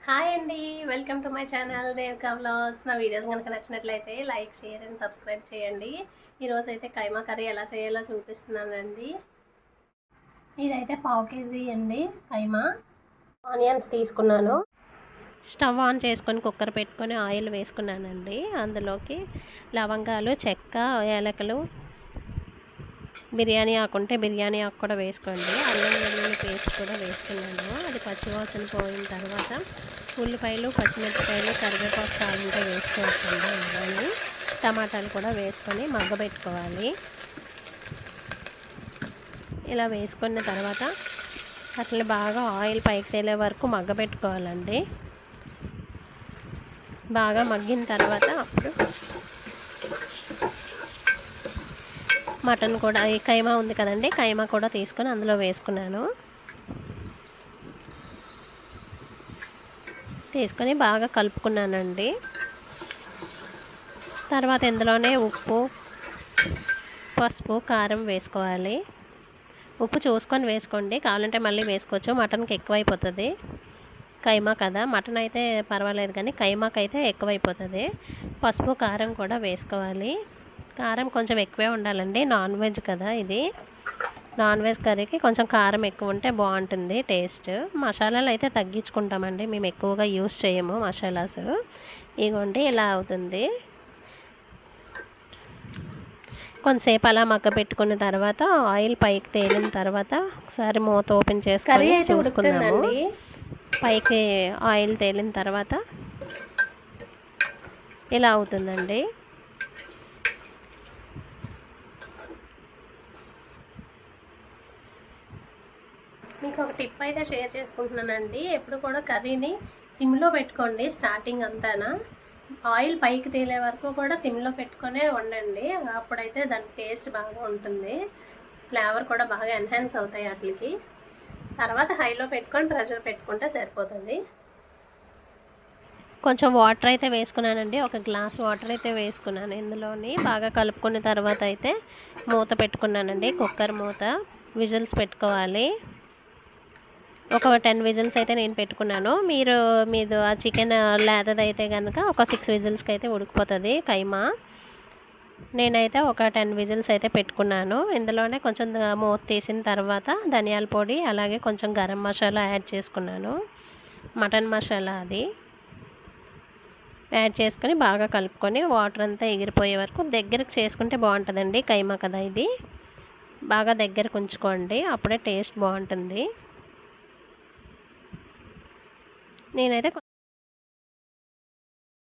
Hi అండి. Welcome to my channel Devika vlogs. నా videos కనుక నచ్చినట్లయితే లైక్, షేర్ అండ్ సబ్స్క్రైబ్ చేయండి. ఈరోజైతే కైమా కర్రీ ఎలా చేయాలో చూపిస్తున్నానండి. ఇదైతే పావు కేజీ అండి కైమా. ఆనియన్స్ తీసుకున్నాను. స్టవ్ ఆన్ చేసుకొని కుక్కర్ పెట్టుకొని ఆయిల్ వేసుకున్నానండి. అందులోకి లవంగాలు, చెక్క, యాలకులు, బిర్యానీ ఆకు ఉంటే బిర్యానీ ఆకు కూడా వేసుకోండి. అల్లం వెల్లుల్లి పేస్ట్ కూడా వేసుకున్నాను. అది పచ్చివాసన పోయిన తర్వాత ఉల్లిపాయలు, పచ్చిమిరపకాయలు, కరివేపాకు కావాలంటే వేసుకోవచ్చండి. అందులోని టమాటాలు కూడా వేసుకొని మగ్గబెట్టుకోవాలి. ఇలా వేసుకున్న తర్వాత అట్లా బాగా ఆయిల్ పైకి తేలే వరకు మగ్గబెట్టుకోవాలండి. బాగా మగ్గిన తర్వాత అప్పుడు మటన్ కూడా ఈ కైమా ఉంది కదండి, కైమా కూడా తీసుకొని అందులో వేసుకున్నాను. తీసుకొని బాగా కలుపుకున్నానండి. తర్వాత ఇందులోనే ఉప్పు, పసుపు, కారం వేసుకోవాలి. ఉప్పు చూసుకొని వేసుకోండి, కావాలంటే మళ్ళీ వేసుకోవచ్చు. మటన్కి ఎక్కువైపోతుంది, కైమా కదా. మటన్ అయితే పర్వాలేదు కానీ కైమాకి అయితే ఎక్కువైపోతుంది. పసుపు, కారం కూడా వేసుకోవాలి. కారం కొంచెం ఎక్కువే ఉండాలండి, నాన్ వెజ్ కదా ఇది. నాన్ వెజ్ కర్రీకి కొంచెం కారం ఎక్కువ ఉంటే బాగుంటుంది టేస్ట్. మసాలాలు అయితే తగ్గించుకుంటామండి, మేము ఎక్కువగా యూస్ చేయము మసాలాస్. ఇగోండి ఇలా అవుతుంది. కొంతసేపు అలా మగ్గ పెట్టుకున్న తర్వాత ఆయిల్ పైకి తేలిన తర్వాత ఒకసారి మూత ఓపెన్ చేసుకొని చూసుకుందాము. పైకి ఆయిల్ తేలిన తర్వాత ఇలా అవుతుందండి. మీకు ఒక టిప్ అయితే షేర్ చేసుకుంటున్నానండి. ఎప్పుడు కూడా కర్రీని సిమ్లో పెట్టుకోండి. స్టార్టింగ్ అంతానా ఆయిల్ పైకి తేలే వరకు కూడా సిమ్లో పెట్టుకొనే వండండి. అప్పుడైతే దాని టేస్ట్ బాగా ఉంటుంది, ఫ్లేవర్ కూడా బాగా ఎన్హాన్స్ అవుతాయి వాటికి. తర్వాత హైలో పెట్టుకొని ప్రెషర్ పెట్టుకుంటే సరిపోతుంది. కొంచెం వాటర్ అయితే వేసుకున్నానండి, ఒక గ్లాస్ వాటర్ అయితే వేసుకున్నాను ఇందులోని. బాగా కలుపుకున్న తర్వాత అయితే మూత పెట్టుకున్నానండి, కుక్కర్ మూత. విజిల్స్ పెట్టుకోవాలి. ఒక 10 విజిల్స్ అయితే నేను పెట్టుకున్నాను. మీది ఆ చికెన్ లేదైతే కనుక ఒక 6 విజిల్స్కి అయితే ఉడికిపోతుంది కైమా. నేనైతే ఒక 10 విజిల్స్ అయితే పెట్టుకున్నాను. ఇందులోనే కొంచెం మూత తీసిన తర్వాత ధనియాల పొడి, అలాగే కొంచెం గరం మసాలా యాడ్ చేసుకున్నాను. మటన్ మసాలా అది యాడ్ చేసుకొని బాగా కలుపుకొని వాటర్ అంతా ఎగిరిపోయే వరకు దగ్గరకు చేసుకుంటే బాగుంటుందండి. కైమా కదా ఇది, బాగా దగ్గరకు ఉంచుకోండి, అప్పుడే టేస్ట్ బాగుంటుంది. నేనైతే